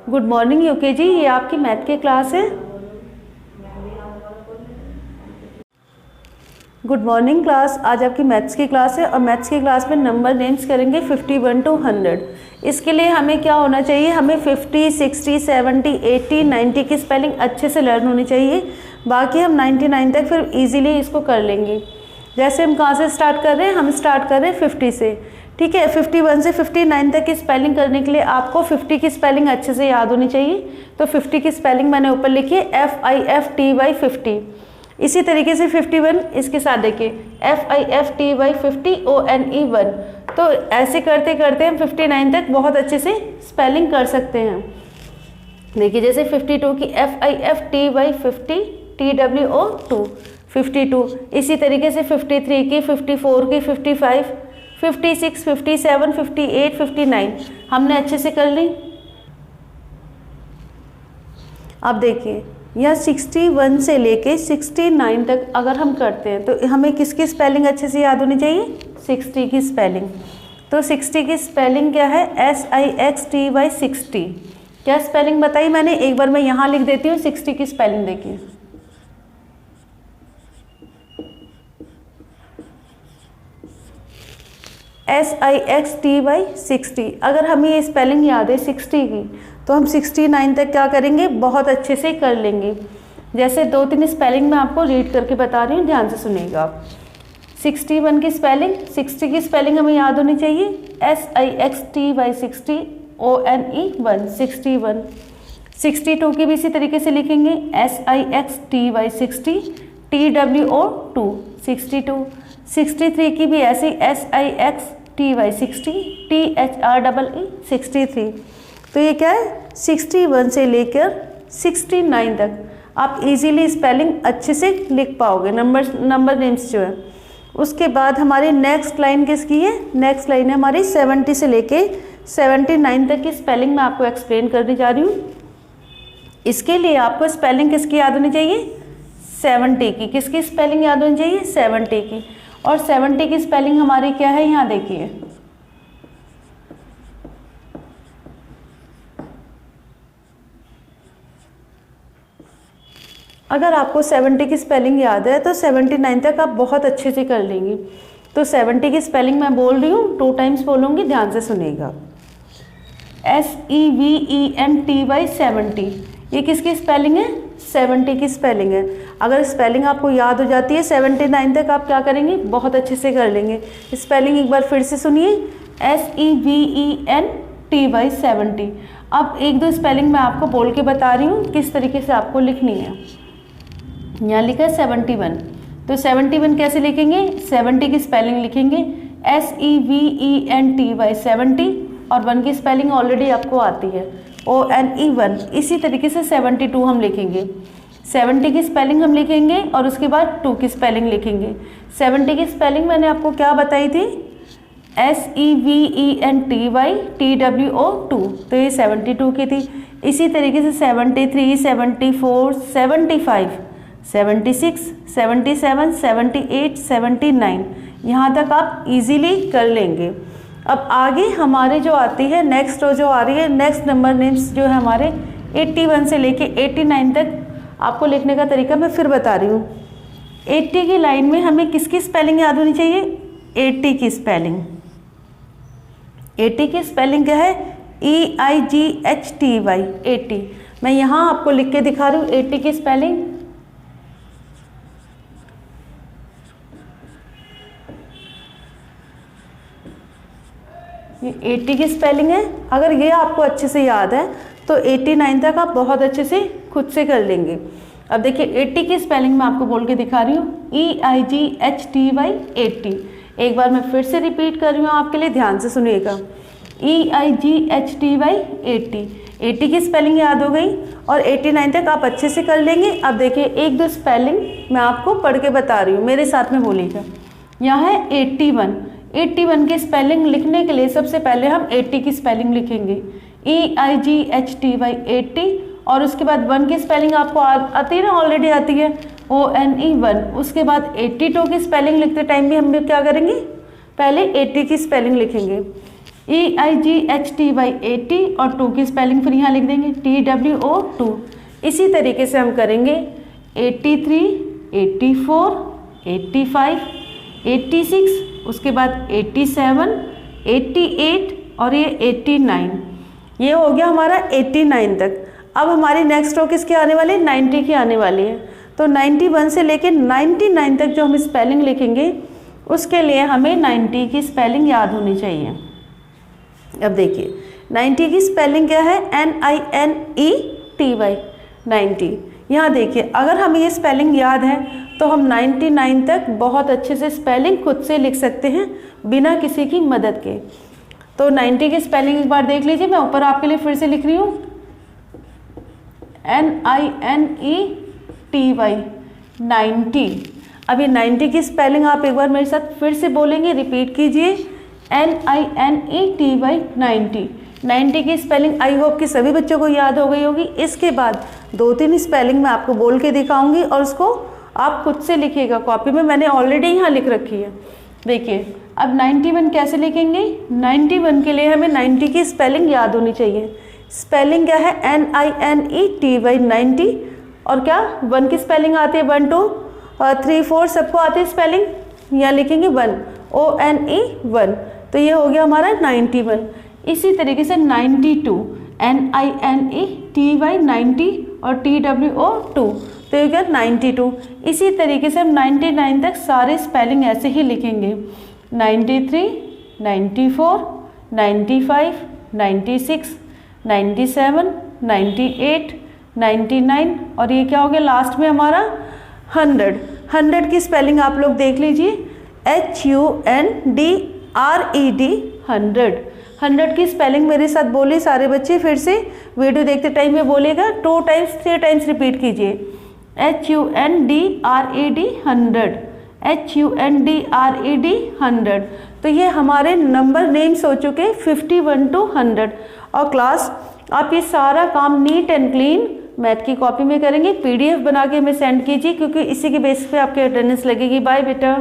Good morning UKG, ये आपकी math की क्लास है। गुड मॉर्निंग क्लास, आज आपकी मैथ्स की क्लास है और मैथ्स की क्लास में नंबर नेम्स करेंगे 51 to 100। इसके लिए हमें क्या होना चाहिए, हमें 50, 60, 70, 80, 90 की स्पेलिंग अच्छे से लर्न होनी चाहिए। बाकी हम 99 तक फिर इजीली इसको कर लेंगे। जैसे हम कहाँ से स्टार्ट कर रहे हैं, हम स्टार्ट कर रहे हैं 50 से, ठीक है। 51 से 59 तक की स्पेलिंग करने के लिए आपको 50 की स्पेलिंग अच्छे से याद होनी चाहिए। तो 50 की स्पेलिंग मैंने ऊपर लिखी है FIFTY 50। इसी तरीके से 51 इसके साथ देखिए FIFTY 50 ONE 1। तो ऐसे करते करते हम 59 तक बहुत अच्छे से स्पेलिंग कर सकते हैं। देखिए जैसे 52 की FIFTY 50 TWO 2 52। इसी तरीके से 53 की, 54 की, 55, 56, 57, 58, 59 हमने अच्छे से कर ली। अब देखिए यह 61 से लेके 69 तक अगर हम करते हैं तो हमें किसकी स्पेलिंग अच्छे से याद होनी चाहिए, 60 की स्पेलिंग। तो 60 की स्पेलिंग क्या है, SIXTY 60। क्या स्पेलिंग बताई मैंने, एक बार मैं यहाँ लिख देती हूँ 60 की स्पेलिंग। देखिए SIXTY 60। अगर हमें ये स्पेलिंग याद है 60 की तो हम 69 तक क्या करेंगे, बहुत अच्छे से कर लेंगे। जैसे 2-3 स्पेलिंग मैं आपको रीड करके बता रही हूँ, ध्यान से सुनिएगा। 61 की स्पेलिंग, 60 की स्पेलिंग हमें याद होनी चाहिए SIXTY 60 ONE 1 61। 62 की भी इसी तरीके से लिखेंगे SIXTY 60 TWO 2 62। 63 की भी ऐसे SIXTY 60 THREE 63। तो ये क्या है, 61 से लेकर 69 तक आप इजीली स्पेलिंग अच्छे से लिख पाओगे, नंबर नेम्स जो है। उसके बाद हमारी नेक्स्ट लाइन किसकी है, नेक्स्ट लाइन है हमारी 70 से लेके 79 तक की स्पेलिंग मैं आपको एक्सप्लेन करने जा रही हूँ। इसके लिए आपको स्पेलिंग किसकी याद होनी चाहिए, 70 की। किसकी स्पेलिंग याद होनी चाहिए, 70 की। और 70 की स्पेलिंग हमारी क्या है, यहाँ देखिए अगर आपको 70 की स्पेलिंग याद है तो 79 तक आप बहुत अच्छे से कर लेंगे। तो 70 की स्पेलिंग मैं बोल रही हूँ, 2 टाइम्स बोलूँगी, ध्यान से सुनिएगा। SEVENTY 70। ये किसकी स्पेलिंग है, 70 की स्पेलिंग है। अगर स्पेलिंग आपको याद हो जाती है 79 तक आप क्या करेंगे, बहुत अच्छे से कर लेंगे। स्पेलिंग एक बार फिर से सुनिए, SEVENTY 70। अब 1-2 स्पेलिंग मैं आपको बोल के बता रही हूँ किस तरीके से आपको लिखनी है। यहाँ लिखा है 71। तो 71 कैसे लिखेंगे, 70 की स्पेलिंग लिखेंगे SEVENTY 70 और 1 की स्पेलिंग ऑलरेडी आपको आती है ONE 1। इसी तरीके से 72 हम लिखेंगे, 70 की स्पेलिंग हम लिखेंगे और उसके बाद 2 की स्पेलिंग लिखेंगे। 70 की स्पेलिंग मैंने आपको क्या बताई थी, SEVENTY TWO 2। तो ये 72 की थी। इसी तरीके से 73, 74, 75, 76, 77, 78, 79 यहाँ तक आप इजीली कर लेंगे। अब आगे हमारे जो आती है नेक्स्ट जो आ रही है, नेक्स्ट नंबर नेम्स जो है हमारे 81 से लेके 89 तक आपको लिखने का तरीका मैं फिर बता रही हूँ। 80 की लाइन में हमें किसकी स्पेलिंग याद होनी चाहिए, 80 की स्पेलिंग। 80 की स्पेलिंग क्या है, EIGHTY 80। मैं यहाँ आपको लिख के दिखा रही हूँ 80 की स्पेलिंग। ये 80 की स्पेलिंग है। अगर ये आपको अच्छे से याद है तो 89 तक आप बहुत अच्छे से खुद से कर लेंगे। अब देखिए 80 की स्पेलिंग मैं आपको बोल के दिखा रही हूँ, EIGHTY 80। एक बार मैं फिर से रिपीट कर रही हूँ आपके लिए, ध्यान से सुनिएगा। EIGHTY 80। 80 की स्पेलिंग याद हो गई और 89 तक आप अच्छे से कर लेंगे। अब देखिए 1-2 स्पेलिंग मैं आपको पढ़ के बता रही हूँ, मेरे साथ में बोलिएगा। यहाँ है 81। 81 की स्पेलिंग लिखने के लिए सबसे पहले हम 80 की स्पेलिंग लिखेंगे, EIGHTY 80। और उसके बाद 1 की स्पेलिंग आपको आती है ना, ऑलरेडी आती है ONE 1। उसके बाद 82 की स्पेलिंग लिखते टाइम भी हम क्या करेंगे, पहले 80 की स्पेलिंग लिखेंगे। EIGHTY 80 और 2 की स्पेलिंग फिर यहाँ लिख देंगे TWO 2। इसी तरीके से हम करेंगे 83, 84, 85, 86, उसके बाद 87, 88 और ये 89। ये हो गया हमारा 89 तक। अब हमारी नेक्स्ट रो किसकी आने वाली है? 90 की आने वाली है। तो 91 से लेके 99 तक जो हम स्पेलिंग लिखेंगे उसके लिए हमें 90 की स्पेलिंग याद होनी चाहिए। अब देखिए 90 की स्पेलिंग क्या है? NINETY 90। यहाँ देखिए अगर हमें ये स्पेलिंग याद है तो हम 99 तक बहुत अच्छे से स्पेलिंग खुद से लिख सकते हैं बिना किसी की मदद के। तो 90 की स्पेलिंग एक बार देख लीजिए, मैं ऊपर आपके लिए फिर से लिख रही हूँ NINETY 90। अभी 90 की स्पेलिंग आप एक बार मेरे साथ फिर से बोलेंगे, रिपीट कीजिए NINETY 90। 90 की स्पेलिंग आई होप कि सभी बच्चों को याद हो गई होगी। इसके बाद 2-3 स्पेलिंग मैं आपको बोल के दिखाऊंगी और उसको आप खुद से लिखिएगा कॉपी में, मैंने ऑलरेडी यहाँ लिख रखी है। देखिए अब 91 कैसे लिखेंगे? 91 के लिए हमें 90 की स्पेलिंग याद होनी चाहिए। स्पेलिंग क्या है? NINETY 90। और क्या 1 की स्पेलिंग आती है? 1 2 3 4 सबको आती है स्पेलिंग। यहाँ लिखेंगे 1 ONE 1। तो ये हो गया हमारा 91। इसी तरीके से 92 NINETY 90 और TWO 2। तो ये क्या 92। इसी तरीके से हम 99 तक सारे स्पेलिंग ऐसे ही लिखेंगे 93, 94, 95, 96, 97, 98, 99 और ये क्या हो गया लास्ट में हमारा 100। 100 की स्पेलिंग आप लोग देख लीजिए HUNDRED 100। 100 की स्पेलिंग मेरे साथ बोलिए सारे बच्चे, फिर से वीडियो देखते टाइम में बोलेगा 2 टाइम्स 3 टाइम्स रिपीट कीजिए HUNDRED 100, HUNDRED 100। तो ये हमारे नंबर नेम्स हो चुके 51 to 100। और क्लास आप ये सारा काम नीट एंड क्लीन मैथ की कॉपी में करेंगे, PDF बना के हमें सेंड कीजिए क्योंकि इसी के बेस पे आपके अटेंडेंस लगेगी। बाय बेटा।